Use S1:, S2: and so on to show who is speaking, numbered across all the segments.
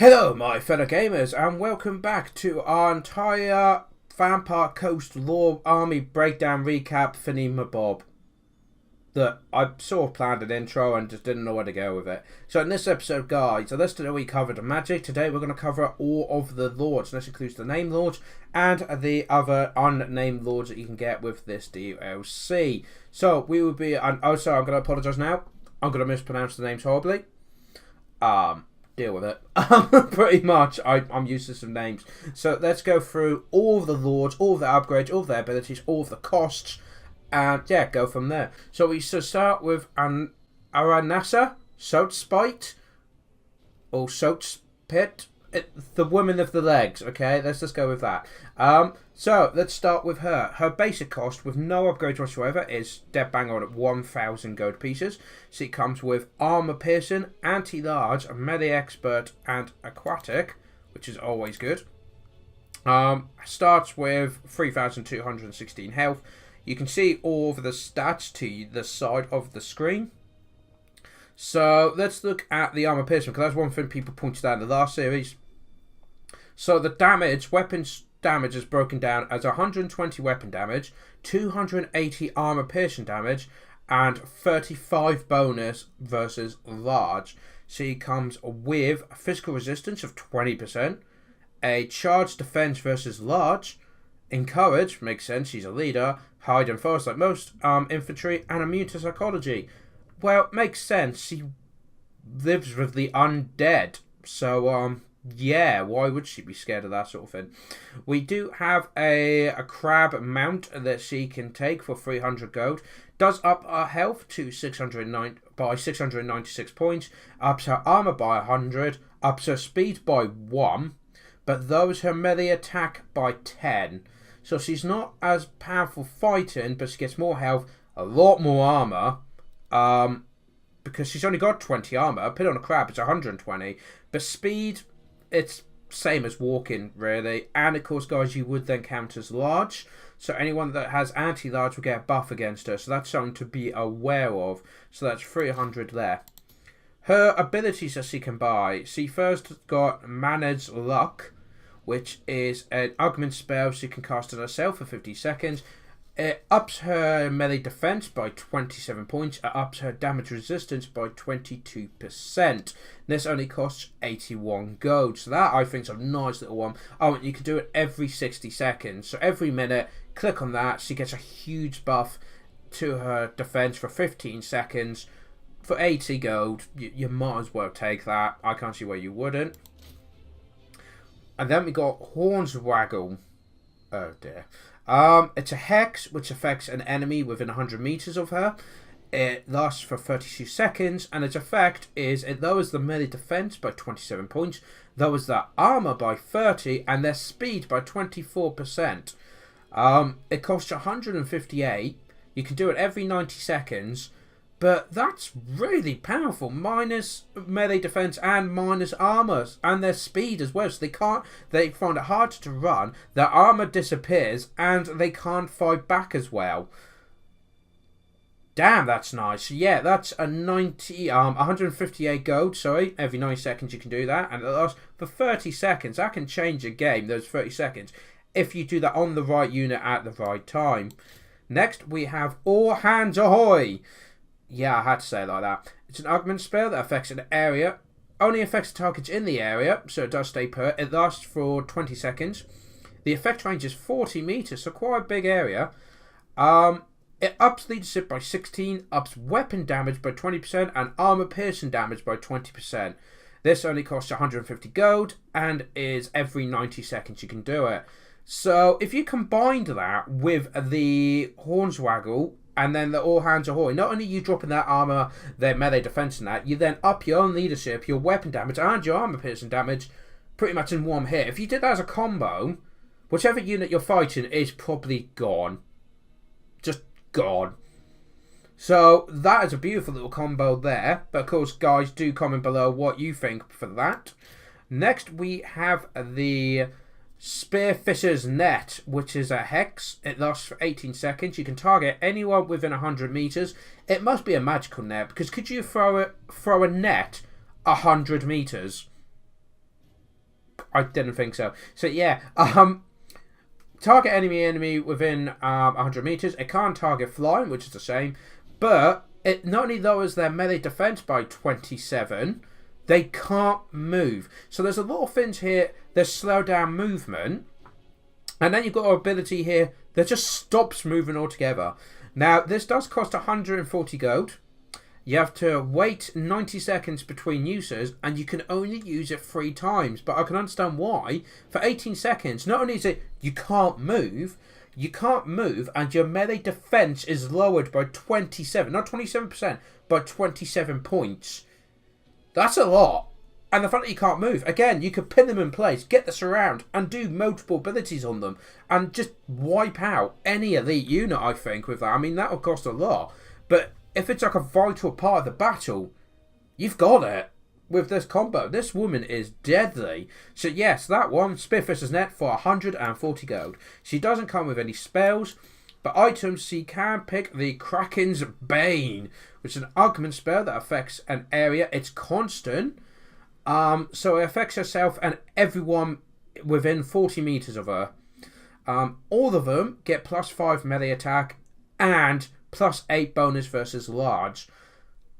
S1: Hello, my fellow gamers, and welcome back to our entire Vampire Coast Lore Army breakdown recap Bob. That I sort of planned an intro and just didn't know where to go with it. So in this episode, guys, yesterday we covered magic. Today we're going to cover all of the lords. And this includes the named lords and the other unnamed lords that you can get with this DLC. So we will be... oh, sorry, I'm going to apologise now. I'm going to mispronounce the names horribly. Deal with it. Pretty much, I'm used to some names. So let's go through all of the lords, all of the upgrades, all of their abilities, all of the costs, and yeah, go from there. So we should start with Aranasa, Soatspite, or Soatspit, the woman of the legs. Okay, let's just go with that. So let's start with her. Her basic cost with no upgrades whatsoever is dead bang on at 1,000 gold pieces. She comes with armor piercing, anti-large, melee expert, and aquatic, which is always good. Starts with 3,216 health. You can see all of the stats to the side of the screen. So let's look at the armor piercing, because that's one thing people pointed out in the last series. So the damage, weapons damage is broken down as 120 weapon damage, 280 armor piercing damage, and 35 bonus versus large. She comes with physical resistance of 20%, a charge defense versus large, encourage, makes sense, she's a leader, hide and fast like most infantry, and immune to psychology. Well, makes sense, she lives with the undead, so yeah, why would she be scared of that sort of thing? We do have a crab mount that she can take for 300 gold. Does up her health to 696 points. Ups her armor by 100. Ups her speed by 1. But lowers her melee attack by 10. So she's not as powerful fighting, but she gets more health, a lot more armor. Because she's only got 20 armor. Put on a crab, it's 120. But speed, it's same as walking, really. And of course, guys, you would then count as large. So anyone that has anti-large will get a buff against her. So that's something to be aware of. So that's 300 there. Her abilities that she can buy. She first got Manage Luck, which is an augment spell she can cast on herself for 50 seconds. It ups her melee defense by 27 points. It ups her damage resistance by 22%. This only costs 81 gold. So that, I think, is a nice little one. Oh, and you can do it every 60 seconds. So every minute, click on that. She gets a huge buff to her defense for 15 seconds. For 80 gold, you might as well take that. I can't see why you wouldn't. And then we got Hornswaggle. Oh, dear. It's a hex which affects an enemy within 100 meters of her. It lasts for 32 seconds, and its effect is it lowers the melee defense by 27 points, lowers their armor by 30, and their speed by 24%. It costs 158. You can do it every 90 seconds, but that's really powerful. Minus melee defense and minus armor and their speed as well. So they find it hard to run. Their armor disappears and they can't fight back as well. Damn, that's nice. Yeah, that's a 158 gold. Sorry, every 90 seconds you can do that, and it lasts for 30 seconds. That can change a game. Those 30 seconds if you do that on the right unit at the right time. Next, we have All Hands Ahoy. Yeah, I had to say it like that. It's an augment spell that affects an area. Only affects targets in the area, so it does stay put. It lasts for 20 seconds. The effect range is 40 meters, so quite a big area. It ups leadership by 16, ups weapon damage by 20%, and armor piercing damage by 20%. This only costs 150 gold, and is every 90 seconds you can do it. So, if you combined that with the Hornswaggle, and then the All Hands Ahoy, not only are you dropping that armor, their melee defense and that, you then up your own leadership, your weapon damage, and your armor piercing damage pretty much in one hit. If you did that as a combo, whichever unit you're fighting is probably gone. Just gone. So that is a beautiful little combo there. But of course, guys, do comment below what you think for that. Next, we have the Spearfisher's Net, which is a hex. It lasts for 18 seconds. You can target anyone within 100 meters. It must be a magical net, because could you throw a net 100 meters? I didn't think so. So yeah, target enemy within 100 meters. It can't target flying, which is a shame. But it not only lowers their melee defense by 27, they can't move. So there's a lot of things here that slow down movement. And then you've got an ability here that just stops moving altogether. Now, this does cost 140 gold. You have to wait 90 seconds between uses, and you can only use it 3 times. But I can understand why. For 18 seconds, not only is it you can't move, and your melee defense is lowered by 27, not 27%, but 27 points. That's a lot. And the fact that you can't move, again, you could pin them in place, get the surround, and do multiple abilities on them, and just wipe out any elite unit, I think, with that. I mean, that would cost a lot. But if it's like a vital part of the battle, you've got it with this combo. This woman is deadly. So yes, that one, Spitfish's Net for 140 gold. She doesn't come with any spells, but items she can pick the Kraken's Bane, which is an augment spell that affects an area. It's constant. So it affects herself and everyone within 40 meters of her. All of them get +5 melee attack and +8 bonus versus large.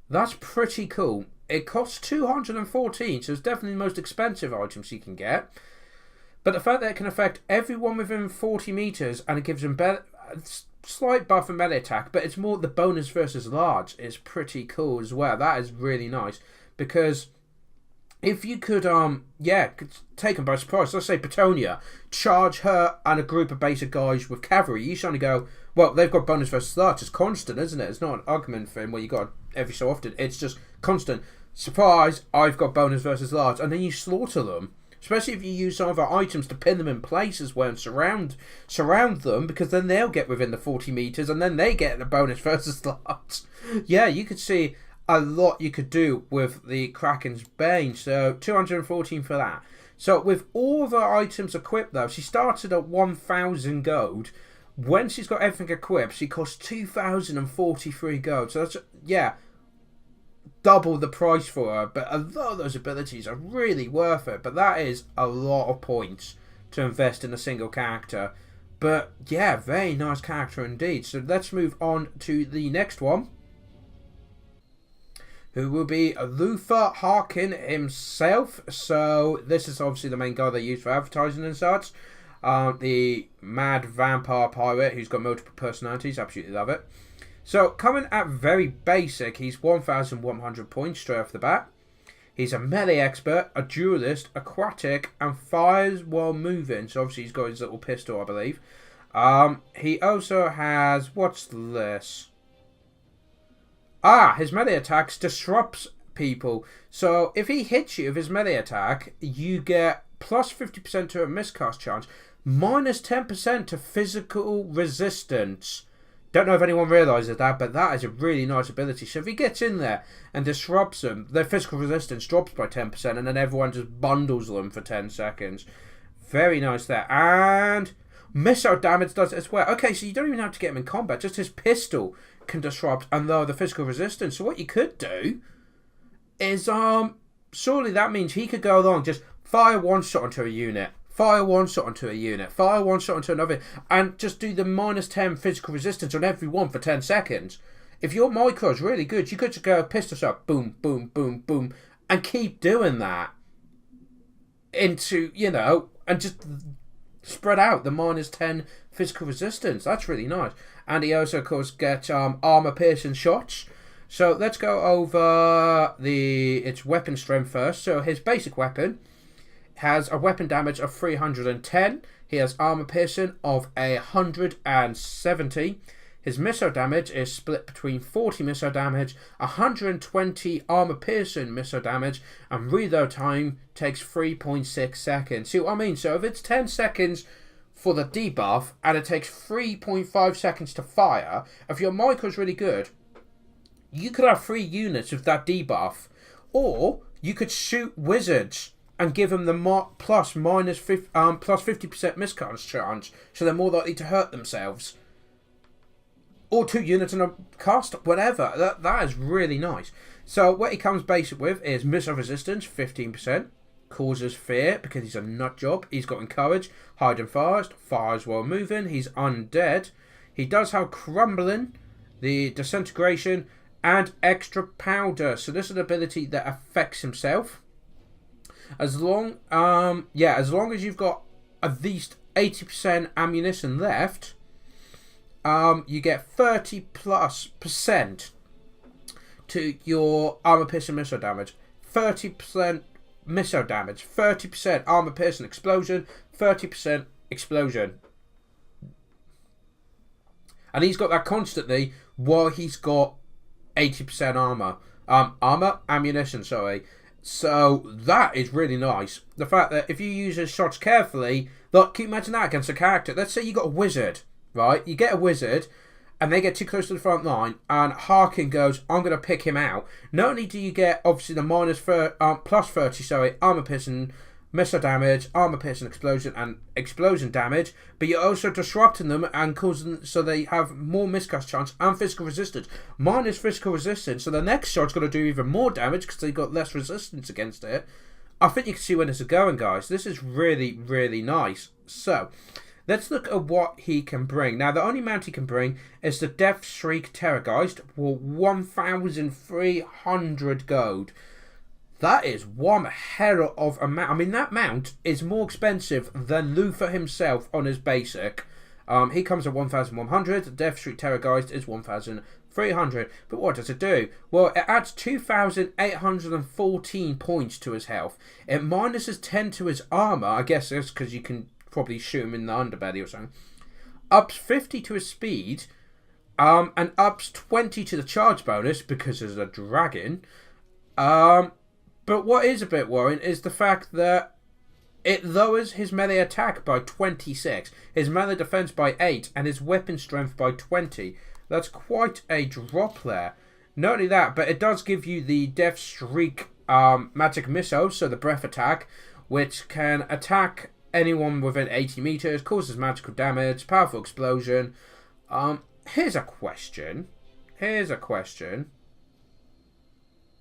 S1: That's pretty cool. It costs 214, so it's definitely the most expensive items you can get. But the fact that it can affect everyone within 40 meters and it gives them slight buff in melee attack, but it's more the bonus versus large is pretty cool as well. That is really nice, because if you could, take them by surprise, let's say Petonia, charge her and a group of basic guys with cavalry, you suddenly go, well, they've got bonus versus large. It's constant, isn't it? It's not an augment thing where you got every so often. It's just constant. Surprise, I've got bonus versus large. And then you slaughter them. Especially if you use some of our items to pin them in place as well and surround them, because then they'll get within the 40 meters and then they get the bonus versus large. Yeah, you could see a lot you could do with the Kraken's Bane. So 214 for that. So with all of her items equipped though, she started at 1,000 gold. When she's got everything equipped, she costs 2,043 gold. So that's, yeah, double the price for her. But a lot of those abilities are really worth it. But that is a lot of points to invest in a single character. But yeah, very nice character indeed. So let's move on to the next one, who will be Luther Harkin himself. So this is obviously the main guy they use for advertising and such. The mad vampire pirate who's got multiple personalities. Absolutely love it. So coming at very basic, he's 1,100 points straight off the bat. He's a melee expert, a duelist, aquatic, and fires while moving. So obviously he's got his little pistol, I believe. He also has, what's this? His melee attacks disrupts people. So if he hits you with his melee attack, you get plus 50% to a miscast chance, minus 10% to physical resistance. Don't know if anyone realises that, but that is a really nice ability. So if he gets in there and disrupts them, their physical resistance drops by 10%, and then everyone just bundles them for 10 seconds. Very nice there. And missile damage does it as well. Okay, so you don't even have to get him in combat. Just his pistol can disrupt and lower the physical resistance. So what you could do is, surely that means he could go along, just fire one shot onto a unit, fire one shot onto a unit, fire one shot onto another, and just do the minus 10 physical resistance on every one for 10 seconds. If your micro is really good, you could just go pistol shot, boom, boom, boom, boom, and keep doing that into, and just spread out the minus 10 physical resistance. That's really nice. And he also, of course, gets armor piercing shots. So let's go over its weapon strength first. So his basic weapon has a weapon damage of 310. He has armor piercing of 170. His missile damage is split between 40 missile damage, 120 armor piercing missile damage, and reload time takes 3.6 seconds. See what I mean? So if it's 10 seconds for the debuff and it takes 3.5 seconds to fire, if your micro is really good, you could have 3 units with that debuff. Or you could shoot wizards and give them the plus 50% miscast chance, so they're more likely to hurt themselves. Or 2 units in a cast, whatever. That is really nice. So what he comes basic with is missile resistance, 15%. causes fear because he's a nut job. He's got encourage, hide and fast, fires while moving. He's undead. He does have crumbling, the disintegration, and extra powder. So this is an ability that affects himself. As long as you've got at least 80% ammunition left, you get 30+% to your armor piercing missile damage. 30% missile damage, 30% armor piercing explosion, 30% explosion. And he's got that constantly while he's got 80% ammunition, sorry. So that is really nice. The fact that if you use his shots carefully, like, can you imagine that against a character? Let's say you got a wizard, right? You get a wizard, and they get too close to the front line, and Harkin goes, I'm going to pick him out. Not only do you get, obviously, the plus 30, armor piercing, missile damage, armor piercing explosion, and explosion damage, but you're also disrupting them and causing so they have more miscast chance and physical resistance. Minus physical resistance, so the next shot's going to do even more damage because they've got less resistance against it. I think you can see where this is going, guys. This is really, really nice. So, let's look at what he can bring. Now, the only mount he can bring is the Death Shriek Terrorgeist for 1,300 gold. That is one hell of a mount. I mean, that mount is more expensive than Luther himself on his basic. He comes at 1,100. Death Shriek Terrorgeist is 1,300. But what does it do? Well, it adds 2,814 points to his health. It minuses 10 to his armor. I guess that's because you can probably shoot him in the underbelly or something. Ups 50 to his speed. And ups 20 to the charge bonus because there's a dragon. But what is a bit worrying is the fact that it lowers his melee attack by 26, his melee defense by 8, and his weapon strength by 20. That's quite a drop there. Not only that, but it does give you the Death Shriek magic missile, so the breath attack, which can attack anyone within 80 meters, causes magical damage, powerful explosion. Here's a question.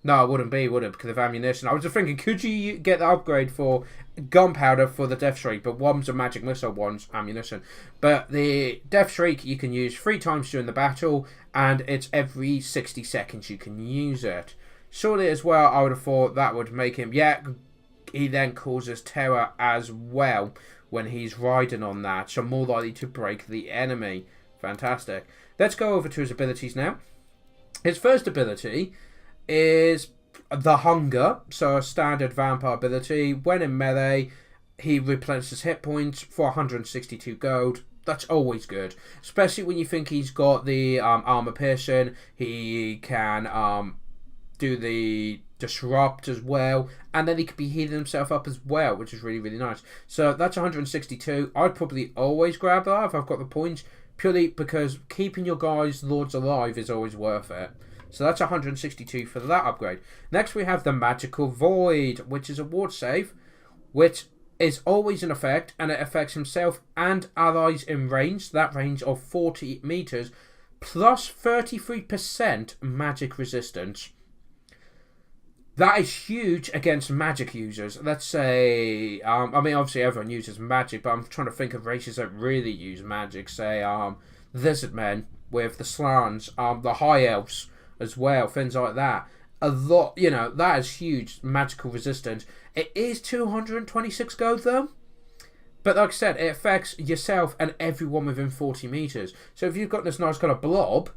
S1: No, it wouldn't be, would it? Because of ammunition. I was just thinking, could you get the upgrade for gunpowder for the Death Shriek? But one's a magic missile, one's ammunition. But the Death Shriek you can use 3 times during the battle, and it's every 60 seconds you can use it. Surely as well, I would have thought that would make him... Yeah, he then causes terror as well when he's riding on that. So more likely to break the enemy. Fantastic. Let's go over to his abilities now. His first ability is the Hunger, so a standard vampire ability. When in melee, he replenishes hit points for 162 gold. That's always good, especially when you think he's got the armor piercing. He can do the disrupt as well, and then he could be healing himself up as well, which is really, really nice. So that's 162. I'd probably always grab that if I've got the points, purely because keeping your guys' lords alive is always worth it. So that's 162 for that upgrade. Next we have the Magical Void, which is a ward save, which is always in effect, and it affects himself and allies in range, that range of 40 meters, plus 33% magic resistance. That is huge against magic users. Let's say, I mean, obviously everyone uses magic, but I'm trying to think of races that really use magic. Say, lizard men with the slans, the high elves as well, things like that. A lot, that is huge magical resistance. It is 226 gold though. But like I said, it affects yourself and everyone within 40 meters. So if you've got this nice kind of blob,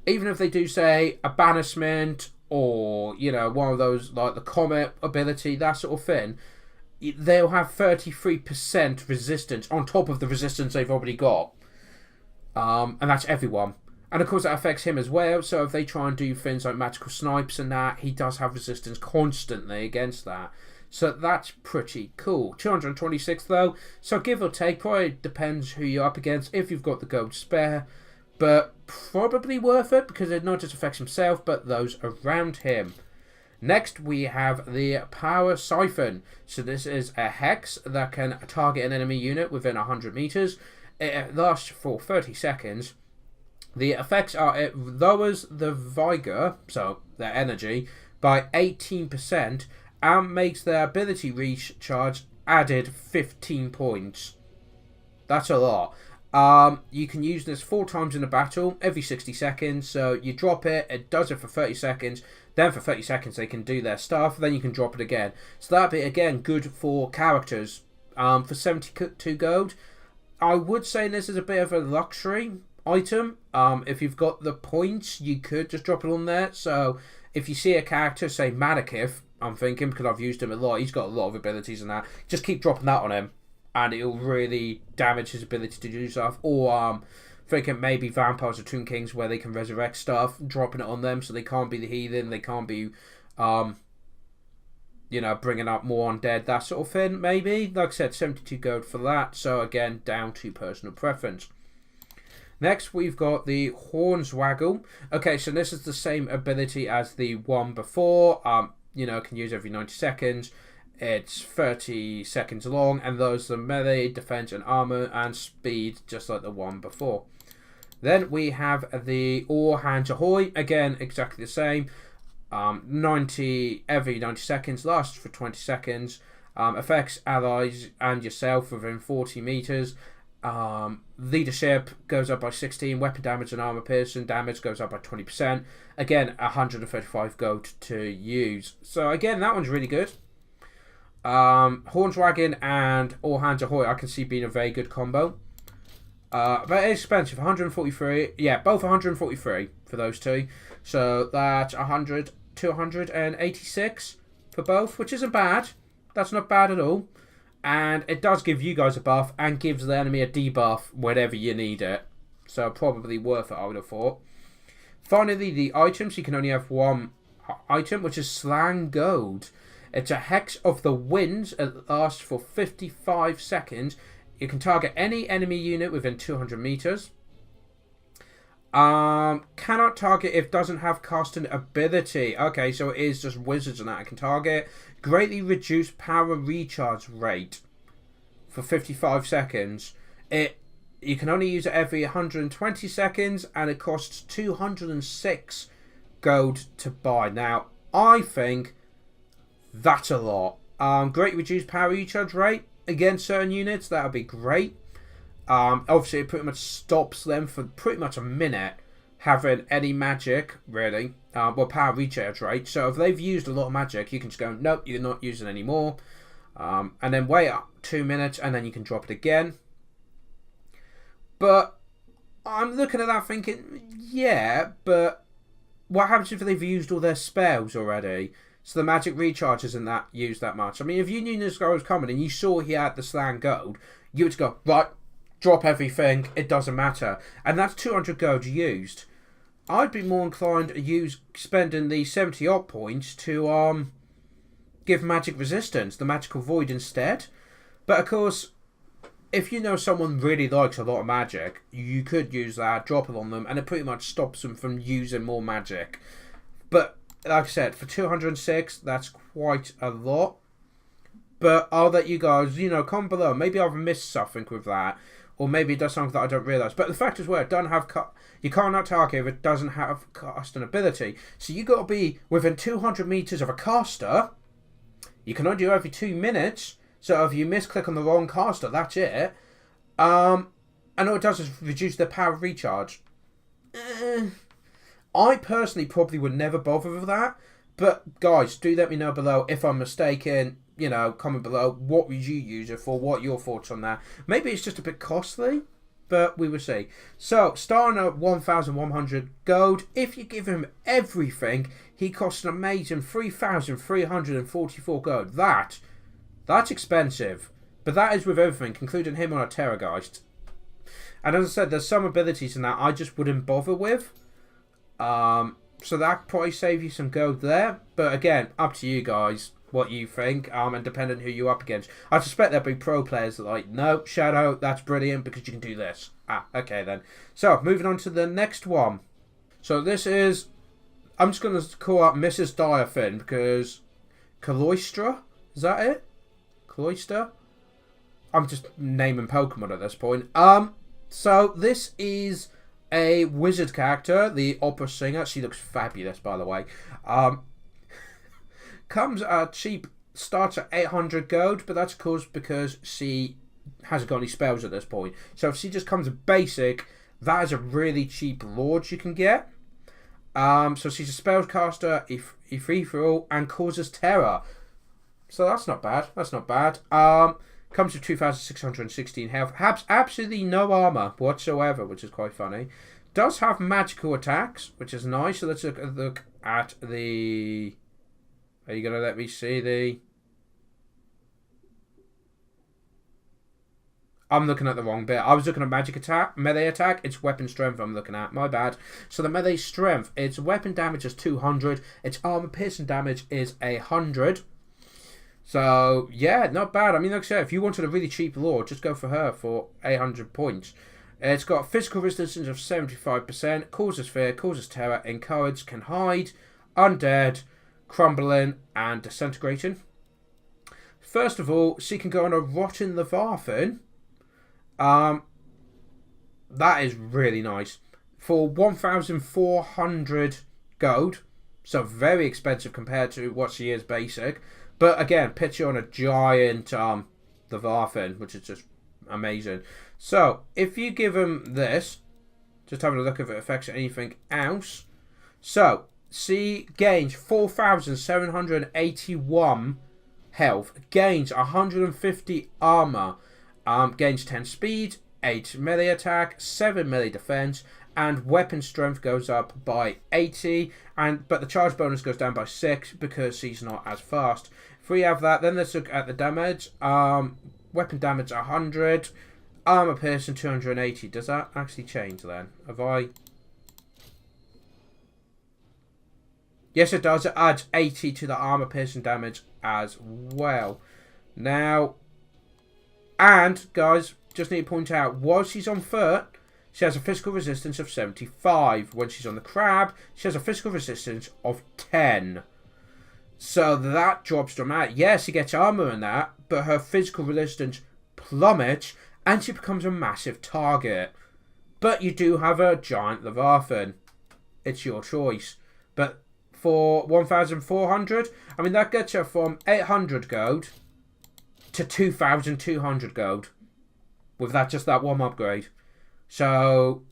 S1: even if they do say a banishment or, one of those like the comet ability, that sort of thing, they'll have 33% resistance on top of the resistance they've already got. And that's everyone. And of course that affects him as well, so if they try and do things like magical snipes and that, he does have resistance constantly against that. So that's pretty cool. 226 though, so give or take, probably depends who you're up against, if you've got the gold spare. But probably worth it, because it not just affects himself, but those around him. Next we have the Power Siphon. So this is a hex that can target an enemy unit within 100 meters. It lasts for 30 seconds. The effects are, it lowers the vigor, so their energy, by 18%, and makes their ability recharge added 15 points. That's a lot. You can use this 4 times in a battle every 60 seconds. So you drop it, it does it for 30 seconds. Then for 30 seconds they can do their stuff. Then you can drop it again. So that'd be, again, good for characters. For 72 gold, I would say this is a bit of a luxury item. If you've got the points, you could just drop it on there. So if you see a character, say Madakith, I'm thinking, because I've used him a lot, he's got a lot of abilities and that, just keep dropping that on him, and it'll really damage his ability to do stuff. Or thinking maybe Vampires or Tomb Kings, where they can resurrect stuff, dropping it on them so they can't be the heathen, they can't be bringing up more undead, that sort of thing, maybe. Like I said, 72 gold for that. So again, down to personal preference. Next, we've got the Hornswaggle. Okay, so this is the same ability as the one before. Can use every 90 seconds. It's 30 seconds long, and those are melee, defense, and armor, and speed, just like the one before. Then we have the All Hands Ahoy. Again, exactly the same. 90 every 90 seconds, lasts for 20 seconds. Affects allies and yourself within 40 meters. Leadership goes up by 16. Weapon damage and armor piercing damage goes up by 20%. Again, 135 gold to use. So again, that one's really good. Hornswaggle and All Hands Ahoy, I can see being a very good combo. But it's expensive, 143. Yeah, both 143 for those two. So that's 100 to 186 for both, which isn't bad. That's not bad at all. And it does give you guys a buff and gives the enemy a debuff whenever you need it. So probably worth it, I would have thought. Finally, the items. You can only have one item, which is Slang Gold. It's a Hex of the Winds. It lasts for 55 seconds. You can target any enemy unit within 200 meters. Cannot target if doesn't have casting ability. Okay, so it is just wizards and that I can target. Greatly reduced power recharge rate for 55 seconds. You can only use it every 120 seconds, and it costs 206 gold to buy. Now, I think that's a lot. Greatly reduced power recharge rate against certain units, that would be great. Obviously, it pretty much stops them for pretty much a minute having any magic, really. Power recharge rate. So if they've used a lot of magic, you can just go, nope, you're not using any more. And then wait up 2 minutes, and then you can drop it again. But I'm looking at that thinking, yeah, but what happens if they've used all their spells already? So the magic recharge isn't that used that much. I mean, if you knew this guy was coming and you saw he had the Slang Gold, you would go, right, drop everything, it doesn't matter. And that's 200 gold used. I'd be more inclined to use spending the 70 odd points to give magic resistance, the magical void instead. But of course, if you know someone really likes a lot of magic, you could use that, drop it on them, and it pretty much stops them from using more magic. But like I said, for 206, that's quite a lot. But I'll let you guys, comment below. Maybe I've missed something with that. Or maybe it does something that I don't realise. But the fact is, it doesn't have you cannot target if it doesn't have casting ability. So you got to be within 200 meters of a caster. You can only do every 2 minutes. So if you misclick on the wrong caster, that's it. And all it does is reduce their power recharge. I personally probably would never bother with that. But guys, do let me know below if I'm mistaken. Comment below what would you use it for, what are your thoughts on that. Maybe it's just a bit costly, but we will see. So starting at 1,100 gold, if you give him everything, he costs an amazing 3,344 gold. That's expensive, but that is with everything, including him on a Terrorgeist. And as I said, there's some abilities in that I just wouldn't bother with. So that probably save you some gold there, but again, up to you guys what you think, and depending who you're up against. I suspect there'll be pro players that are like, no, Shadow, that's brilliant because you can do this. Okay then. So, moving on to the next one. So this is, I'm just going to call out Mrs. Diafin because Cloystra, is that it? Cloyster? I'm just naming Pokemon at this point. So this is a wizard character, the opera singer. She looks fabulous, by the way. comes cheap, starts at 800 gold, but that's of course because she hasn't got any spells at this point. So if she just comes basic, that is a really cheap lord you can get. So she's a spellcaster, a free for all, and causes terror. So that's not bad. That's not bad. Comes with 2,616 health. Has absolutely no armor whatsoever, which is quite funny. Does have magical attacks, which is nice. So let's look at the... Are you going to let me see the... I'm looking at the wrong bit. I was looking at magic attack, melee attack. It's weapon strength I'm looking at. My bad. So the melee strength, its weapon damage is 200. Its armor piercing damage is 100. So, yeah, not bad. I mean, like I said, if you wanted a really cheap lord, just go for her for 800 points. It's got physical resistance of 75%, causes fear, causes terror, encourage, can hide, undead, crumbling, and disintegrating. First of all, she can go on a rotten Leviathan. That is really nice. For 1,400 gold, so very expensive compared to what she is basic. But again, picture on a giant Leviathan, which is just amazing. So, if you give him this, just having a look if it affects anything else. So, she gains 4,781 health, gains 150 armor, gains 10 speed, 8 melee attack, 7 melee defense, and weapon strength goes up by 80, but the charge bonus goes down by 6 because she's not as fast. If we have that, then let's look at the damage. Weapon damage 100, armor piercing 280. Does that actually change then? Have I... Yes, it does. It adds 80 to the armor piercing damage as well. Now, and guys, just need to point out, while she's on foot, she has a physical resistance of 75. When she's on the crab, she has a physical resistance of 10. So that drops dramatic. Yes, she gets armor in that, but her physical resistance plummets and she becomes a massive target. But you do have a giant Leviathan. It's your choice. But for 1,400, I mean, that gets her from 800 gold to 2,200 gold. With that, just that one upgrade. So,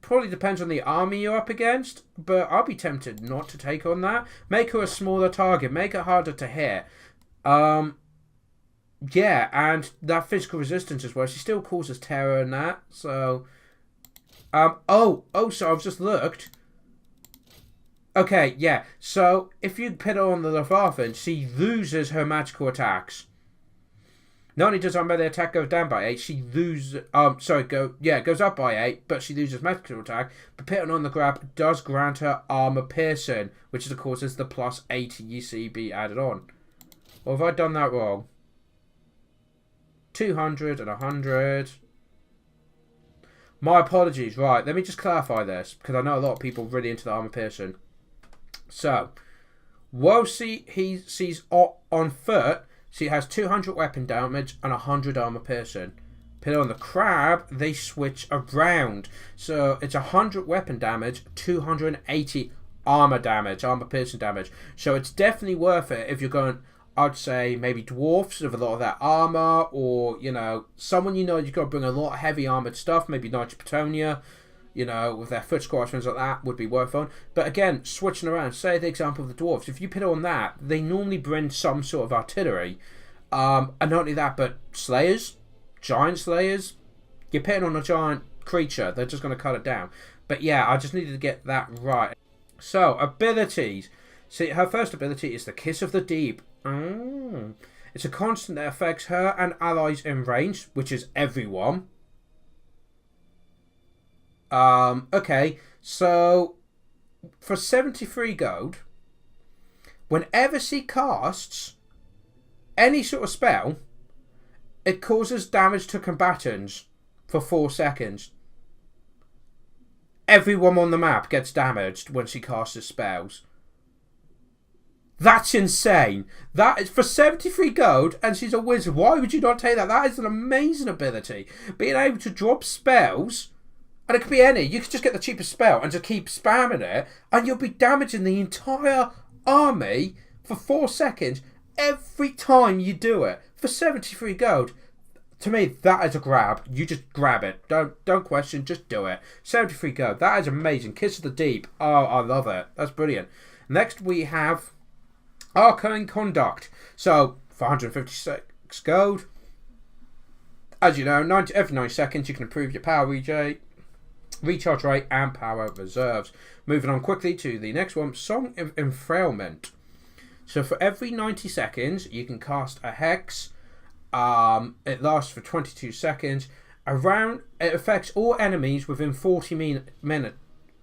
S1: probably depends on the army you're up against, but I'll be tempted not to take on that. Make her a smaller target, make it harder to hit. Yeah, and that physical resistance as well. She still causes terror and that, so... so I've just looked. Okay, yeah, so if you put her on the Leviathan, she loses her magical attacks. Not only does our melee attack go down by 8, she loses... it goes up by 8, but she loses magical attack. But putting on the grab does grant her armor piercing, which of course is the plus 80 you see be added on. Or have I done that wrong? 200 and 100. My apologies. Right, let me just clarify this, because I know a lot of people are really into the armor piercing. So, while she's on foot, she has 200 weapon damage and 100 armor piercing. Put on the crab, they switch around. So it's 100 weapon damage, 280 armor piercing damage. So it's definitely worth it if you're going, I'd say maybe dwarfs with a lot of that armor, or, you know, someone you've got to bring a lot of heavy armored stuff, maybe Knights of Petunia, you know, with their foot squash, things like that, would be worth on. But again, switching around, say the example of the dwarves, if you put on that, they normally bring some sort of artillery. And not only that, but slayers, giant slayers, you're putting on a giant creature, they're just going to cut it down. But yeah, I just needed to get that right. So, abilities. See, her first ability is the Kiss of the Deep. It's a constant that affects her and allies in range, which is everyone. Okay, so for 73 gold, whenever she casts any sort of spell, it causes damage to combatants for 4 seconds. Everyone on the map gets damaged when she casts her spells. That's insane. That is for 73 gold, and she's a wizard. Why would you not take that? That is an amazing ability. Being able to drop spells, and it could be any. You could just get the cheapest spell and just keep spamming it, and you'll be damaging the entire army for 4 seconds every time you do it for 73 gold. To me, that is a grab. You just grab it. Don't question, just do it. 73 gold. That is amazing. Kiss of the Deep. Oh, I love it. That's brilliant. Next we have Arcane Conduct. So, for 156 gold, as you know, every 9 seconds you can improve your power recharge rate and power reserves. Moving on quickly to the next one, Song of Enfrailment. So for every 90 seconds you can cast a hex. It lasts for 22 seconds. It affects all enemies within 40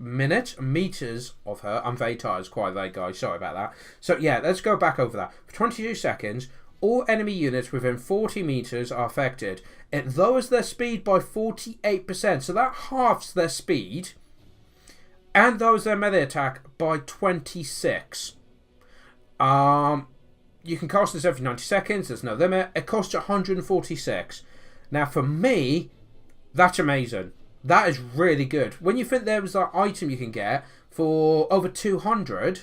S1: meters of her. I'm very tired, it's quite late, guys, sorry about that. So yeah, let's go back over that. For 22 seconds, all enemy units within 40 meters are affected. It lowers their speed by 48%, so that halves their speed, and lowers their melee attack by 26. You can cast this every 90 seconds, there's no limit. It costs you 146. Now for me, that's amazing. That is really good. When you think there was that item you can get for over 200,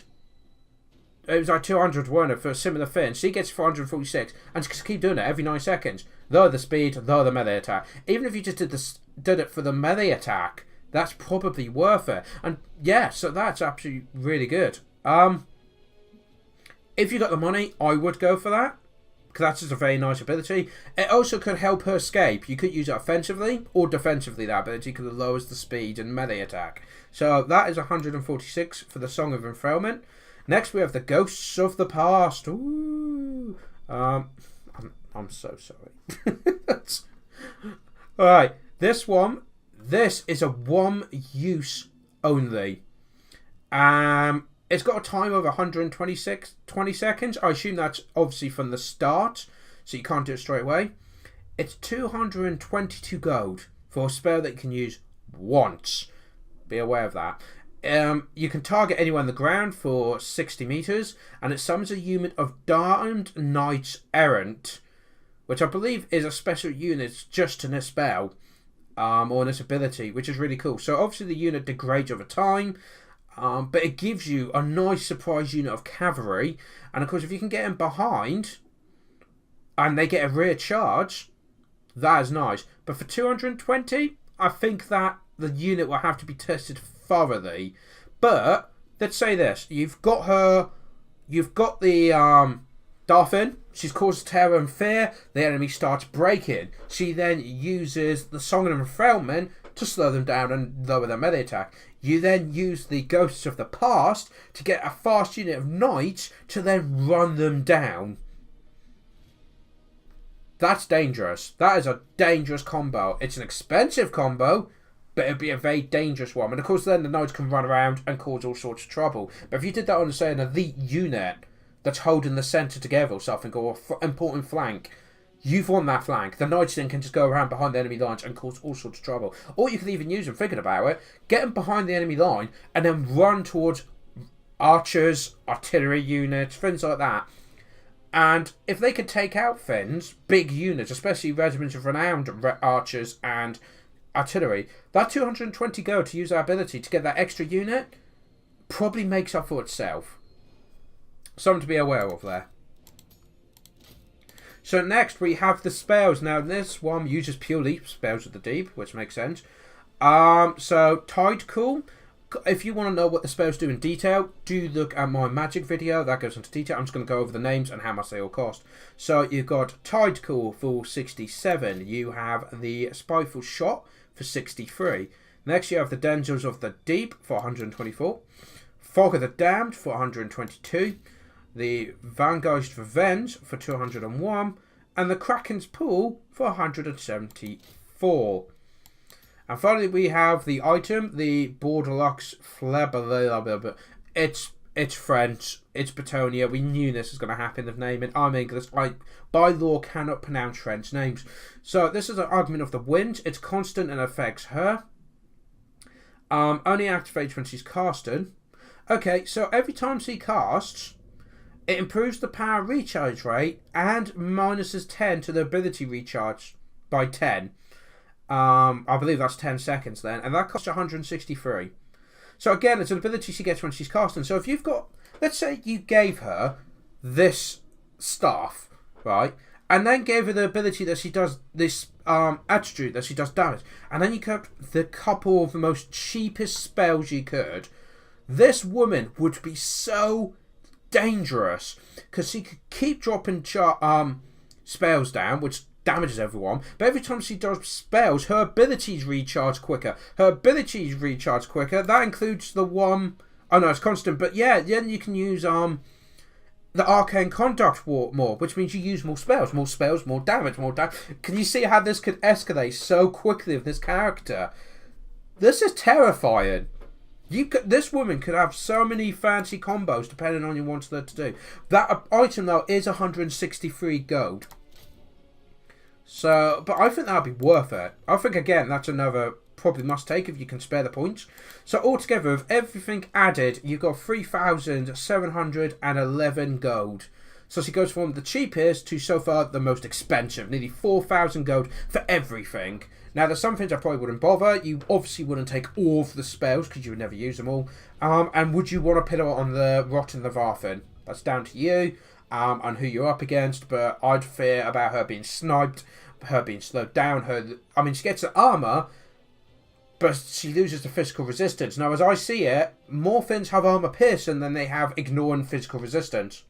S1: it was like 200, weren't it, for a similar thing. She gets 446, and just keep doing it every 9 seconds. Lower the speed, lower the melee attack. Even if you just did it for the melee attack, that's probably worth it. And yeah, so that's absolutely really good. If you got the money, I would go for that, because that's just a very nice ability. It also could help her escape. You could use it offensively or defensively, that ability, because it lowers the speed and melee attack. So that is 146 for the Song of Enfrailment. Next we have the Ghosts of the Past. Ooh. I'm so sorry. Alright, this is a one use only. It's got a time of 20 seconds. I assume that's obviously from the start, so you can't do it straight away. It's 222 gold for a spell that you can use once. Be aware of that. You can target anyone on the ground for 60 meters, and it summons a unit of Darned Knights Errant, which I believe is a special unit just to this spell, or this ability, which is really cool. So obviously the unit degrades over time, but it gives you a nice surprise unit of cavalry, and of course if you can get them behind and they get a rear charge, that is nice. But for 220, I think that the unit will have to be tested thoroughly. But let's say this, you've got the Dolphin. She's caused terror and fear. The enemy starts breaking. She then uses the Song of Enfrailment to slow them down and lower their melee attack. You then use the Ghosts of the Past to get a fast unit of knights to then run them down. That's dangerous. That is a dangerous combo. It's an expensive combo, but it'd be a very dangerous one. And of course then the knights can run around and cause all sorts of trouble. But if you did that on, say, an elite unit that's holding the centre together or something, or an important flank, you've won that flank. The knights then can just go around behind the enemy lines and cause all sorts of trouble. Or you could even use them, thinking about it, get them behind the enemy line and then run towards archers, artillery units, things like that. And if they could take out things, big units, especially regiments of renowned archers and artillery, that 220 gold to use that ability to get that extra unit probably makes up for itself. Something to be aware of there. So next we have the spells. Now this one uses purely Spells of the Deep, which makes sense. So Tide Cool. If you want to know what the spells do in detail, do look at my magic video. That goes into detail. I'm just going to go over the names and how much they all cost. So you've got Tide Cool for 67. You have the Spiteful Shot for 63. Next you have the Dangers of the Deep for 124. Fog of the Damned for 122. The Vangeist Revenge for 201. And the Kraken's Pool for 174. And finally, we have the item, the Borderlux Flabber. It's French. It's Bretonia. We knew this was going to happen. The name it. I'm English. I, by law, cannot pronounce French names. So this is an Argument of the Wind. It's constant and affects her. Only activates when she's casted. Okay, so every time she casts, it improves the power recharge rate and minuses 10 to the ability recharge by 10. I believe that's 10 seconds then, and that costs 163. So again, it's an ability she gets when she's casting. So if you've got, let's say you gave her this stuff, right? And then gave her the ability that she does this attribute that she does damage. And then you kept the couple of the most cheapest spells you could. This woman would be so dangerous because she could keep dropping spells down, which damages everyone. But every time she does spells, her abilities recharge quicker. That includes the one. Oh no, it's constant. But yeah, then you can use the arcane conduct more, which means you use more spells, more damage. Can you see how this could escalate so quickly with this character? This is terrifying. This woman could have so many fancy combos depending on what you want her to do. That item though is 163 gold. So, but I think that would be worth it. I think again that's another probably must take if you can spare the points. So altogether, with everything added, you've got 3,711 gold. So she goes from the cheapest to so far the most expensive, nearly 4,000 gold for everything. Now there's some things I probably wouldn't bother. You obviously wouldn't take all of the spells because you would never use them all. And would you want to put it on the Rotten Leviathan? That's down to you and who you're up against. But I'd fear about her being sniped, her being slowed down. She gets the armor, but she loses the physical resistance. Now, as I see it, more things have armor piercing than they have ignoring physical resistance.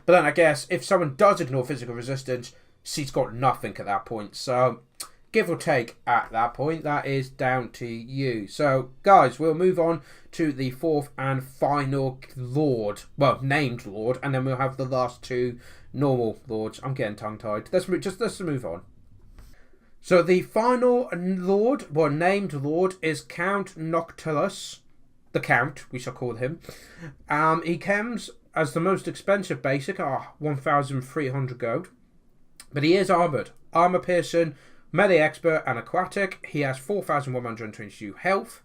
S1: But then I guess if someone does ignore physical resistance, she's got nothing at that point. So, give or take at that point, that is down to you. So, guys, we'll move on to the fourth and final Lord. Well, named Lord. And then we'll have the last two normal Lords. I'm getting tongue-tied. Let's move on. So the final Lord, named Lord, is Count Noctilus. The Count, we shall call him. He comes as the most expensive basic, 1,300 gold. But he is armoured. Armour piercing, melee expert, and aquatic. He has 4,122 health.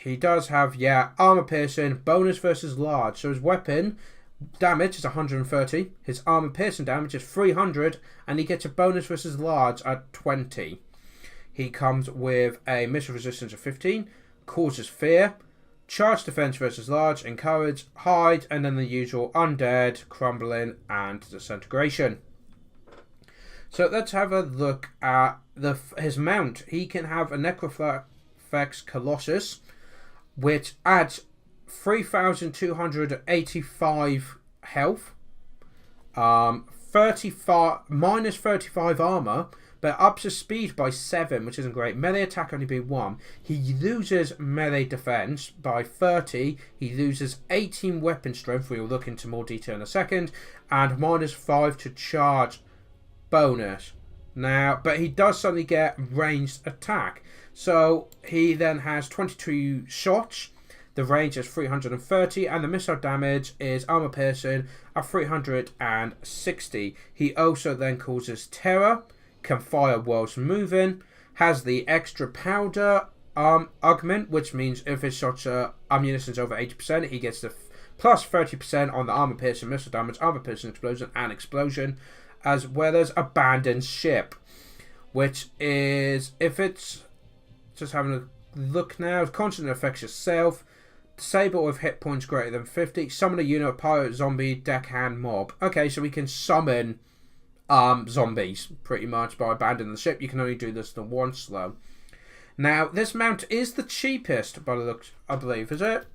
S1: He does have, armour piercing, bonus versus large. So his weapon damage is 130, his armor piercing damage is 300, and he gets a bonus versus large at 20. He comes with a missile resistance of 15, causes fear, charge defense versus large, encourage, hide, and then the usual undead, crumbling, and disintegration. So let's have a look at his mount. He can have a Necrophax Colossus, which adds 3,285 health, minus 35 armor, but ups his speed by 7, which isn't great. Melee attack only being 1. He loses melee defense by 30. He loses 18 weapon strength. We will look into more detail in a second, and minus 5 to charge bonus. Now, but he does suddenly get ranged attack. So he then has 22 shots. The range is 330, and the missile damage is armor piercing at 360. He also then causes terror, can fire whilst moving, has the extra powder augment, which means if his shots are ammunition's over 80%, he gets the plus 30% on the armor piercing, missile damage, armor piercing, explosion, and explosion, as well as abandoned ship, which is, if it's just having a look now, constantly affects yourself. Disable with hit points greater than 50. Summon a unit of pirate, zombie, deckhand, mob. Okay, so we can summon zombies pretty much by abandoning the ship. You can only do this the once slow. Now, this mount is the cheapest by the looks, I believe, is it?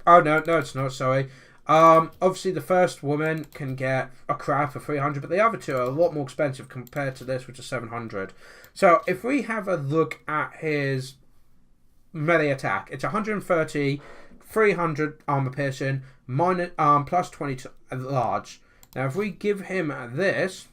S1: Oh no, it's not. Sorry. Obviously, the first woman can get a crab for 300, but the other two are a lot more expensive compared to this, which is 700. So, if we have a look at his melee attack, it's 130, 300 armor piercing, minus, plus 20 to large. Now, if we give him this,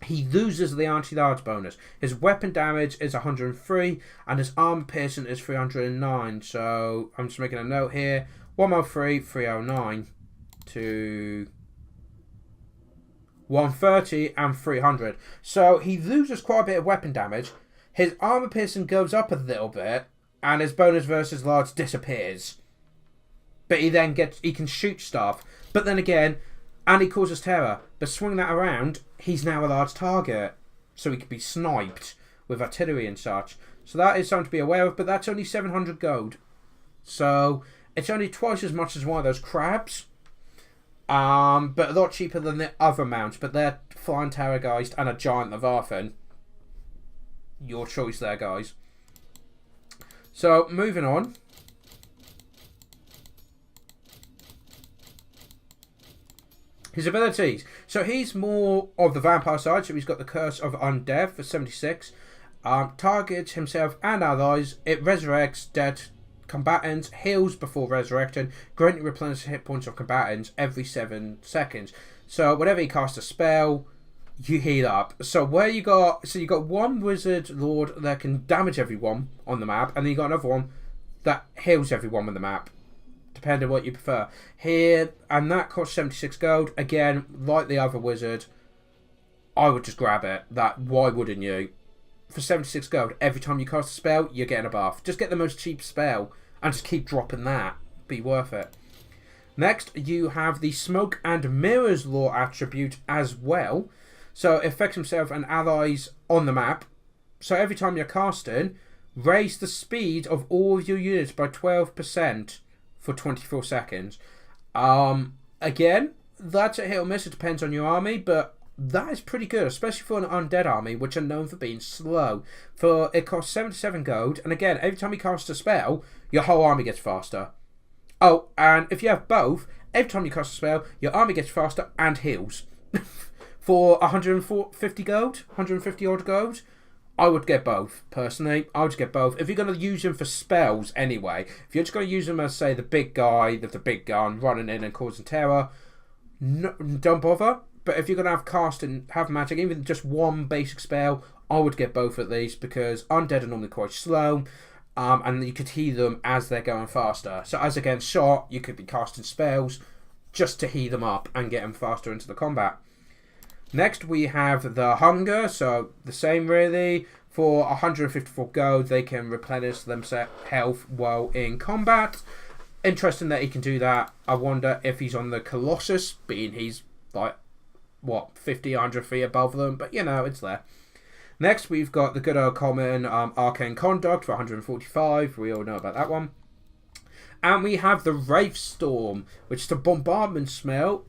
S1: he loses the anti-large bonus. His weapon damage is 103, and his armor piercing is 309. So, I'm just making a note here. 103, 309 to 130 and 300. So, he loses quite a bit of weapon damage. His armor piercing goes up a little bit, and his bonus versus large disappears. But he can shoot stuff. But then again, and he causes terror. But swing that around, he's now a large target. So he could be sniped with artillery and such. So that is something to be aware of, but that's only 700 gold. So it's only twice as much as one of those crabs. But a lot cheaper than the other mounts. But they're Flying Terrorgeist and a Giant Leviathan. Your choice there, guys. So, moving on. His abilities. So, he's more of the vampire side. So, he's got the Curse of Undead for 76. Targets himself and allies. It resurrects dead combatants, heals before resurrecting, greatly replenishes hit points of combatants every 7 seconds. So whenever you cast a spell, you heal up. So you got one wizard lord that can damage everyone on the map, and then you got another one that heals everyone on the map, depending on what you prefer. Here, and that costs 76 gold. Again, like the other wizard, I would just grab it. Why wouldn't you? For 76 gold, every time you cast a spell, you're getting a buff. Just get the most cheap spell and just keep dropping that. Be worth it. Next, you have the Smoke and Mirrors Law attribute as well. So it affects himself and allies on the map. So every time you're casting, raise the speed of all of your units by 12% for 24 seconds. Again, that's a hit or miss. It depends on your army, but that is pretty good, especially for an undead army, which are known for being slow. It costs 77 gold, and again, every time you cast a spell, your whole army gets faster. Oh, and if you have both, every time you cast a spell, your army gets faster and heals. For 150 gold, 150 odd gold, I would get both, personally. I would just get both. If you're going to use them for spells anyway, if you're just going to use them as, say, the big guy with the big gun running in and causing terror, no, don't bother. But if you're going to have cast and have magic, even just one basic spell, I would get both at least, because undead are normally quite slow, and you could heal them as they're going faster. So as against shot, you could be casting spells just to heal them up and get them faster into the combat. Next, we have the Hunger, so the same really. For 154 gold, they can replenish themselves health while in combat. Interesting that he can do that. I wonder if he's on the Colossus, being he's like, 50, 100 feet above them, but it's there. Next, we've got the good old common Arcane Conduct for 145. We all know about that one. And we have the Wraith Storm, which is a bombardment spell.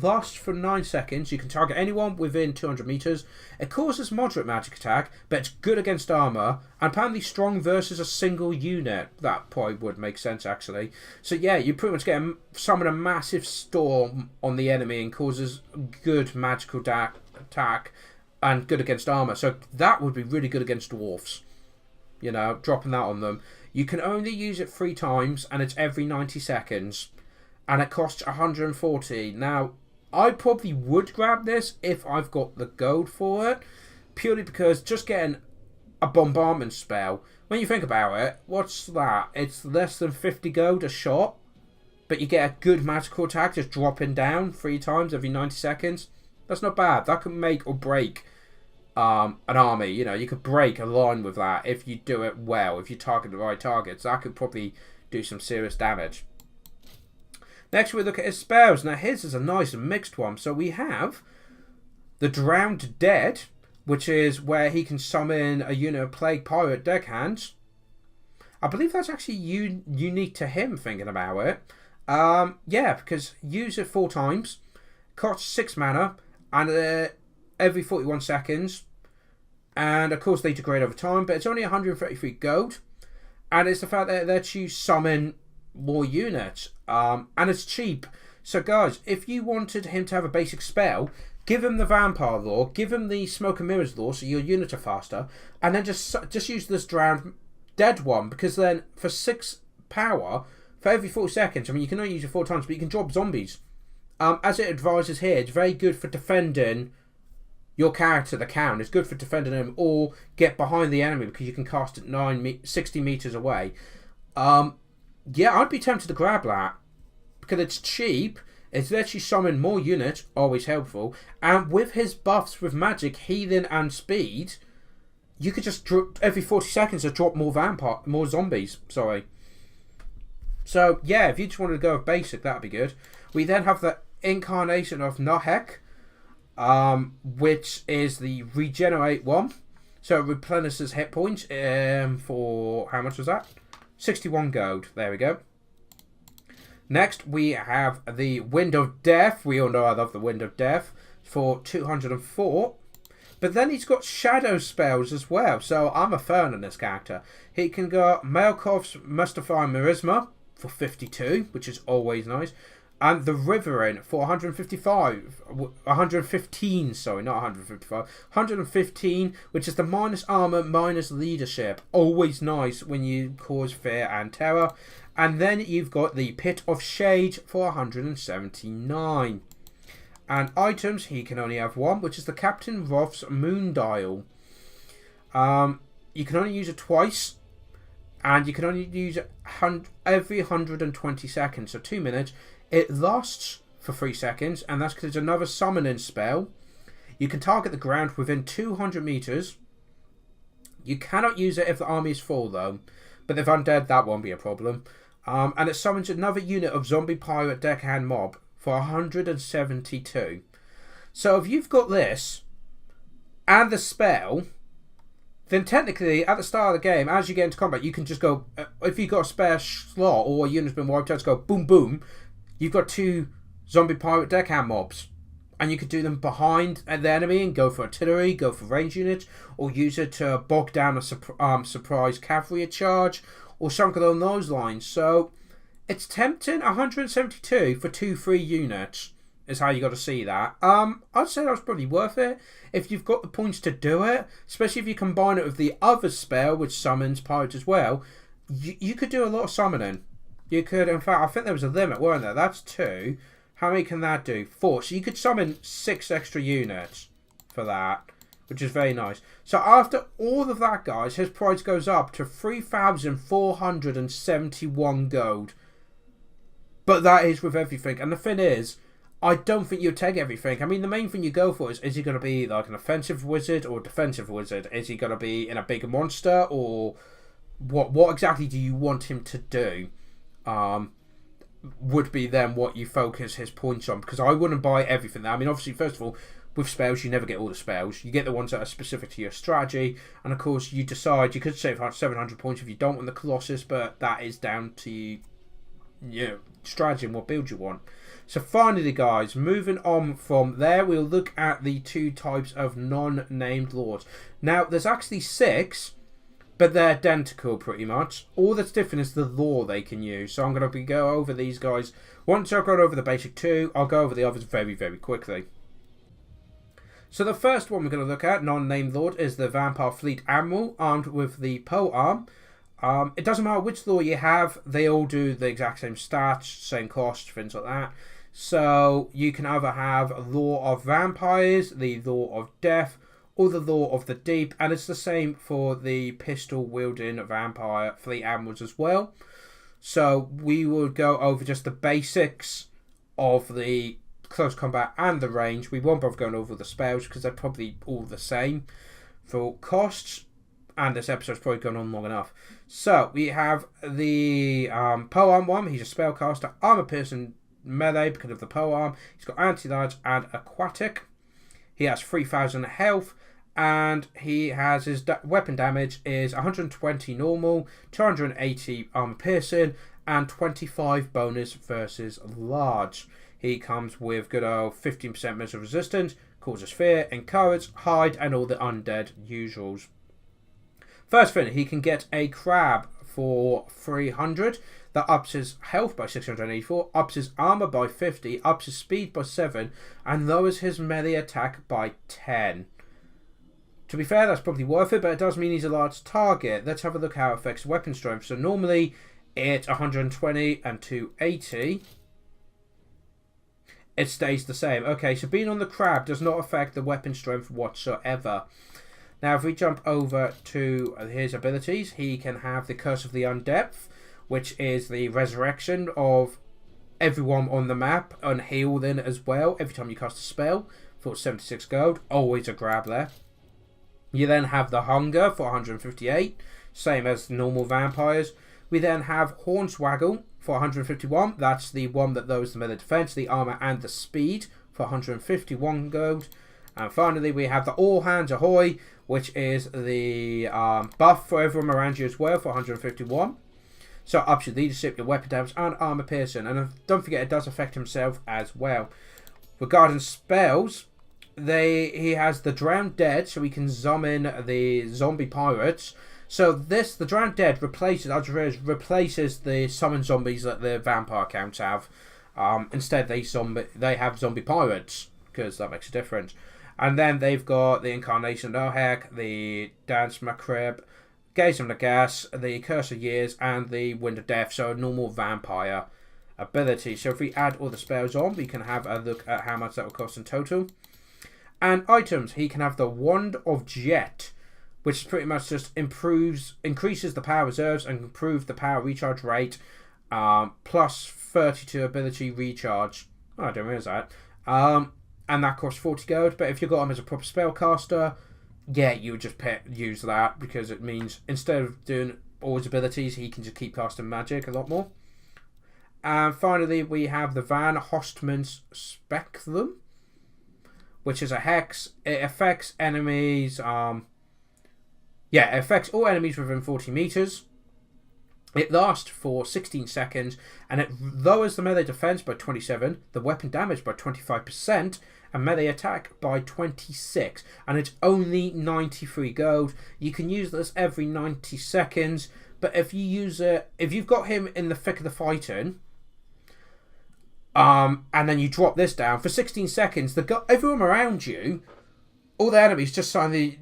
S1: Lasts for 9 seconds. You can target anyone within 200 meters. It causes moderate magic attack, but it's good against armor, and apparently strong versus a single unit. That probably would make sense, actually. So yeah, you pretty much summon a massive storm on the enemy and causes good magical attack and good against armor. So that would be really good against dwarfs. Dropping that on them. You can only use it 3 times, and it's every 90 seconds. And it costs 140. Now, I probably would grab this if I've got the gold for it. Purely because just getting a bombardment spell, when you think about it, what's that? It's less than 50 gold a shot. But you get a good magical attack just dropping down 3 times every 90 seconds. That's not bad. That can make or break an army. You could break a line with that if you do it well, if you target the right targets. That could probably do some serious damage. Next, we look at his spells. Now, his is a nice and mixed one. So we have the Drowned Dead, which is where he can summon a unit of Plague Pirate Deckhands. I believe that's actually unique to him, thinking about it. Yeah, because use it 4 times, costs 6 mana, and every 41 seconds, and of course they degrade over time, but it's only 133 gold, and it's the fact that it lets you summon more units, and it's cheap. So guys, if you wanted him to have a basic spell, give him the Vampire Law, give him the Smoke and Mirrors Law, so your units are faster, and then just use this Drowned Dead one, because then for 6 power, for every 40 seconds, you can only use it 4 times, but you can drop zombies. As it advises here, it's very good for defending your character, the Count. Is good for defending him or get behind the enemy, because you can cast it 60 meters away. Yeah, I'd be tempted to grab that because it's cheap. It lets you summon more units, always helpful. And with his buffs with magic, healing, and speed, you could just every 40 seconds drop more zombies. Sorry. So yeah, if you just wanted to go with basic, that'd be good. We then have the Incarnation of Nahek, which is the regenerate one. So it replenishes hit points for, how much was that? 61 gold. There we go. Next, we have the Wind of Death. We all know I love the Wind of Death for 204. But then he's got shadow spells as well, so I'm a fan of this character. He can go Malkov's Mustafa Merisma for 52, which is always nice. And the Riverin for 115, sorry, not 155. 115, which is the minus armor, minus leadership. Always nice when you cause fear and terror. And then you've got the Pit of Shade for 179. And items, he can only have one, which is the Captain Roth's Moon Dial. You can only use it twice, and you can only use it every 120 seconds, so 2 minutes. It lasts for 3 seconds, and that's because it's another summoning spell. You can target the ground within 200 meters. You cannot use it if the army is full, though. But if undead, that won't be a problem. And it summons another unit of zombie pirate deckhand mob for 172. So if you've got this and the spell, then technically at the start of the game, as you get into combat, you can just go, if you've got a spare slot or a unit's been wiped out, just go boom boom. You've got 2 zombie pirate deckhand mobs, and you could do them behind the enemy and go for artillery, go for range units, or use it to bog down a surprise cavalry charge, or something along those lines. So it's tempting. 172 for 2 free units is how you got to see that. I'd say that's probably worth it if you've got the points to do it, especially if you combine it with the other spell which summons pirates as well. You could do a lot of summoning. You could, in fact, I think there was a limit, weren't there? That's 2. How many can that do? 4. So you could summon 6 extra units for that, which is very nice. So after all of that, guys, his price goes up to 3,471 gold. But that is with everything. And the thing is, I don't think you'd take everything. I mean, the main thing you go for is he going to be like an offensive wizard or a defensive wizard? Is he going to be in a bigger monster? Or what exactly do you want him to do? Would be then what you focus his points on, because I wouldn't buy everything. I mean, obviously, first of all, with spells, you never get all the spells. You get the ones that are specific to your strategy, and of course, you decide you could save 700 points if you don't want the Colossus, but that is down to your strategy and what build you want. So finally, guys, moving on from there, we'll look at the 2 types of non-named lords. Now, there's actually 6. But they're identical pretty much. All that's different is the lore they can use. So I'm going to go over these guys. Once I've gone over the basic 2, I'll go over the others very, very quickly. So the first one we're going to look at, non-named lord, is the Vampire Fleet Admiral, armed with the pole arm. It doesn't matter which lore you have. They all do the exact same stats, same cost, things like that. So you can either have Lore of Vampires, the Lore of Death, or the Lore of the Deep, and it's the same for the pistol-wielding Vampire Fleet Admirals as well. So we will go over just the basics of the close combat and the range. We won't bother going over the spells because they're probably all the same for costs, and this episode's probably gone on long enough. So we have the polearm one. He's a spellcaster, armor-piercing melee because of the polearm. He's got anti-large and aquatic. He has 3,000 health, and he has his weapon damage is 120 normal, 280 armor piercing, and 25 bonus versus large. He comes with good old 15% missile resistance, causes fear, encourage, hide, and all the undead usuals. First thing, he can get a crab for 300. That ups his health by 684, ups his armor by 50, ups his speed by 7, and lowers his melee attack by 10. To be fair, that's probably worth it, but it does mean he's a large target. Let's have a look how it affects weapon strength. So normally it's 120 and 280. It stays the same. Okay, so being on the crab does not affect the weapon strength whatsoever. Now, if we jump over to his abilities, he can have the Curse of the Undepth, which is the resurrection of everyone on the map, and heal then as well every time you cast a spell for 76 gold. Always a grab there. You then have the Hunger for 158, same as normal vampires. We then have Hornswaggle for 151. That's the one that lowers the melee defense, the armor, and the speed for 151 gold. And finally, we have the All Hands Ahoy, which is the buff for everyone around you as well for 151. So ups your leadership, your weapon damage, and armor piercing. And don't forget, it does affect himself as well. Regarding spells, he has the Drowned Dead, so he can summon the zombie pirates. So the Drowned Dead replaces the summon zombies that the vampire counts have. Instead, they have zombie pirates, because that makes a difference. And then they've got the Incarnation of Nohek, the Dance Macrib, Gaze of Nagas, the Curse of Years, and the Wind of Death. So a normal vampire ability. So if we add all the spells on, we can have a look at how much that will cost in total. And items, he can have the Wand of Jet, which pretty much just increases the power reserves and improves the power recharge rate, plus 32 ability recharge. Oh, I didn't realize that. And that costs 40 gold. But if you got him as a proper spellcaster, yeah, you would just use that, because it means instead of doing all his abilities, he can just keep casting magic a lot more. And finally, we have the Van Hostman's Spectrum, which is a hex. It affects enemies. It affects all enemies within 40 meters. It lasts for 16 seconds, and it lowers the melee defense by 27, the weapon damage by 25%, and melee attack by 26. And it's only 93 gold. You can use this every 90 seconds, but if you've got him in the thick of the fighting, and then you drop this down for 16 seconds, everyone around you, all the enemies just suddenly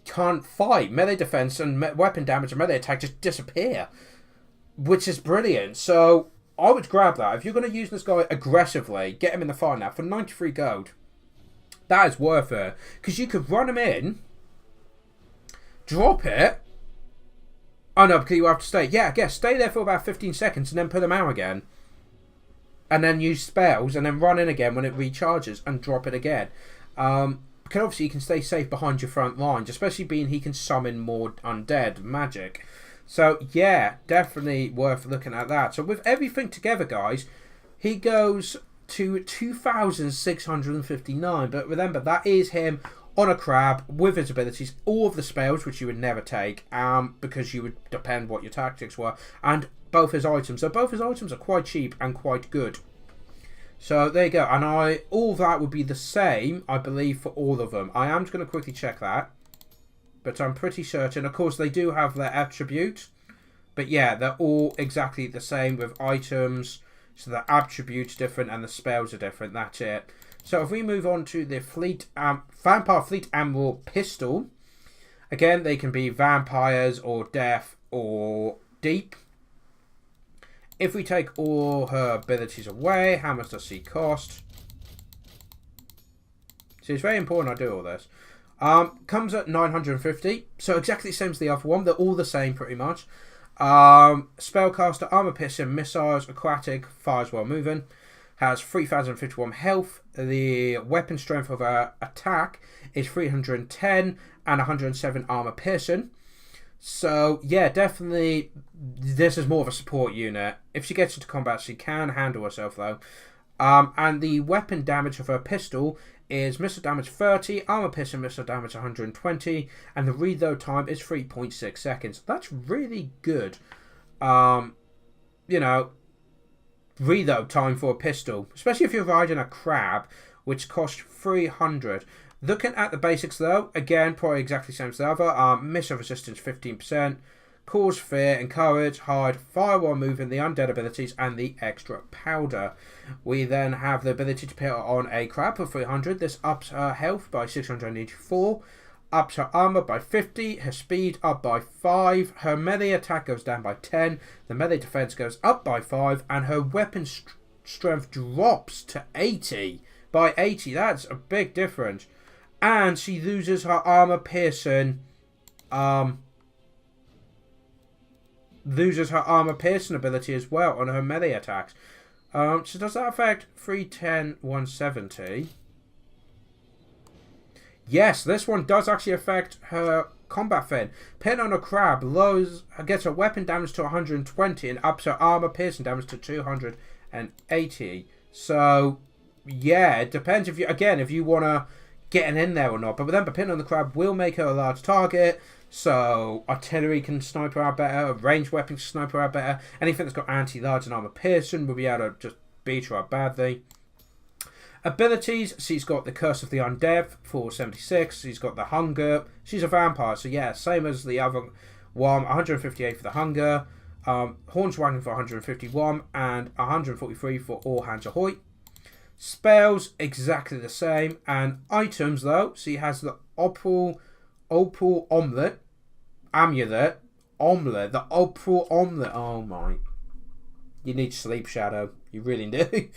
S1: can't fight. Melee defense and weapon damage and melee attack just disappear, which is brilliant. So I would grab that. If you're going to use this guy aggressively, get him in the fight now for 93 gold. That is worth it, because you could run him in, drop it. Oh no, because you have to stay. Yeah, I guess stay there for about 15 seconds and then put him out again. And then use spells and then run in again when it recharges and drop it again. Because obviously you can stay safe behind your front lines, especially being he can summon more undead magic. So yeah, definitely worth looking at that. So with everything together, guys, he goes to 2,659. But remember, that is him on a crab with his abilities, all of the spells, which you would never take, because you would depend what your tactics were, and both his items. So both his items are quite cheap and quite good. So there you go. And all that would be the same, I believe, for all of them. I am just going to quickly check that, but I'm pretty certain. Of course, they do have their attribute, but yeah, they're all exactly the same with items. So the attributes different and the spells are different. That's it. So if we move on to the Vampire Fleet Admiral Pistol, again, they can be vampires or death or deep. If we take all her abilities away, how much does she cost? So it's very important I do all this. Comes at 950, so exactly the same as the other one. They're all the same pretty much. Spellcaster, armor piercing, missiles, aquatic, fires while moving. Has 3,051 health. The weapon strength of her attack is 310 and 107 armor piercing. So yeah, definitely this is more of a support unit. If she gets into combat, she can handle herself though. And the weapon damage of her pistol is missile damage 30, armor piercing missile damage 120, and the reload time is 3.6 seconds. That's really good. Reload time for a pistol, especially if you're riding a crab, which costs 300. Looking at the basics though, again, probably exactly the same as the other. Missile resistance 15%, cause fear, encourage, hide, fire while moving, the undead abilities, and the extra powder. We then have the ability to put on a crab for 300. This ups her health by 684, ups her armor by 50, her speed up by 5, her melee attack goes down by 10, the melee defense goes up by 5, and her weapon strength drops to 80 by 80. That's a big difference. And she loses her armor piercing. Loses her armor piercing ability as well on her melee attacks. So does that affect 310, 170? Yes, this one does actually affect her combat fin. Pin on a crab gets her weapon damage to 120 and ups her armor piercing damage to 280. So yeah, it depends if you want to getting in there or not. But remember, pin on the crab will make her a large target. So artillery can snipe her out better, ranged weapons can snipe her out better. Anything that's got anti-large and armor piercing will be able to just beat her up badly. Abilities, she's got the Curse of the Undead for 76. She's got the Hunger. She's a vampire, so yeah, same as the other one. 158 for the Hunger. Hornswagger for 151 and 143 for All Hands Ahoy. Spells, exactly the same. And items, though, she has the Opal Omelette. The Opal Omelette. Oh my. You need sleep, Shadow. You really do.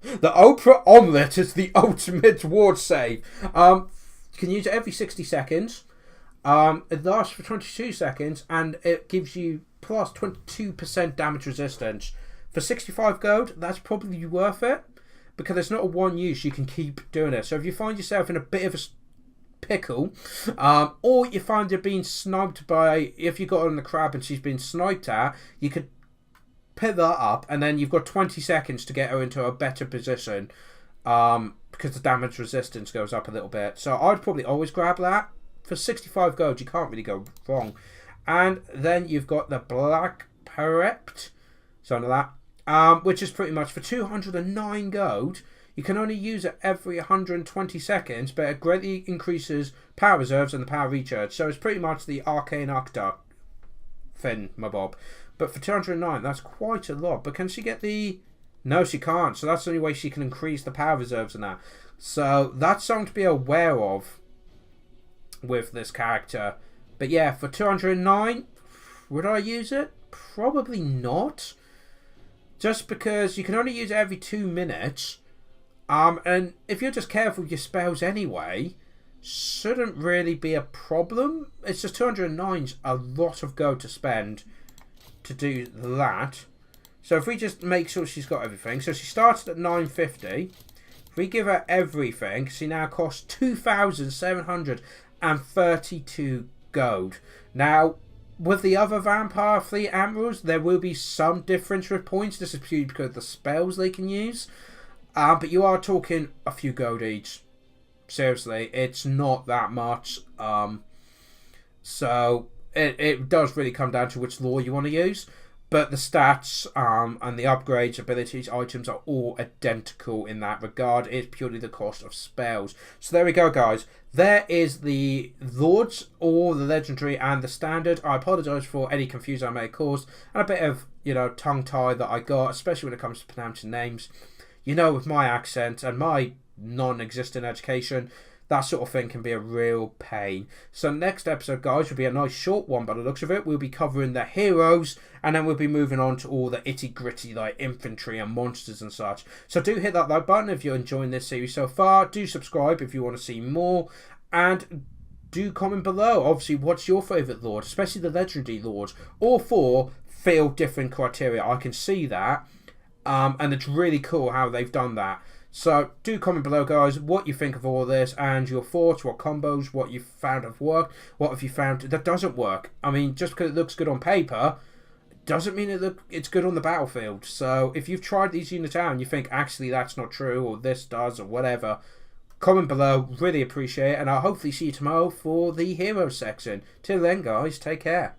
S1: The Oprah Omelette is the ultimate ward save. You can use it every 60 seconds. It lasts for 22 seconds and it gives you plus 22% damage resistance. For 65 gold, that's probably worth it because it's not a one use. You can keep doing it. So if you find yourself in a bit of a pickle, or you find you're being sniped by, if you got on the crab and she's been sniped at, you could pick that up and then you've got 20 seconds to get her into a better position, because the damage resistance goes up a little bit. So I'd probably always grab that. For 65 gold, you can't really go wrong. And then you've got the Black Prept, something like that, which is pretty much for 209 gold. You can only use it every 120 seconds, but it greatly increases power reserves and the power recharge. So it's pretty much the Arcane Arctic thing, my bob. But for 209, that's quite a lot. But can she get the... No, she can't. So that's the only way she can increase the power reserves and that. So that's something to be aware of with this character. But yeah, for 209, would I use it? Probably not. Just because you can only use it every 2 minutes. And if you're just careful with your spells anyway, shouldn't really be a problem. It's just 209's a lot of gold to spend to do that. So if we just make sure she's got everything. So she started at 950. If we give her everything, she now costs 2,732 gold. Now, with the other Vampire Fleet Admirals, there will be some difference with points. This is purely because of the spells they can use. But you are talking a few gold each. Seriously, it's not that much. So it does really come down to which lore you want to use. But the stats and the upgrades, abilities, items are all identical in that regard. It's purely the cost of spells. So there we go, guys. There is the Lords, or the Legendary, and the Standard. I apologise for any confusion I may have caused. And a bit of, tongue tie that I got, especially when it comes to pronouncing names. With my accent and my non-existent education, that sort of thing can be a real pain. So next episode, guys, will be a nice short one by the looks of it. We'll be covering the heroes, and then we'll be moving on to all the itty-gritty like infantry and monsters and such. So do hit that like button if you're enjoying this series so far. Do subscribe if you want to see more, and do comment below. Obviously, what's your favourite lord, especially the legendary lords? All four feel different criteria. I can see that. And it's really cool how they've done that. So do comment below, guys, what you think of all this and your thoughts, what combos, what you found have worked, what have you found that doesn't work. I mean, just because it looks good on paper doesn't mean it's good on the battlefield. So if you've tried these units out and you think actually that's not true, or this does, or whatever, comment below. Really appreciate it, and I'll hopefully see you tomorrow for the hero section. Till then, guys, take care.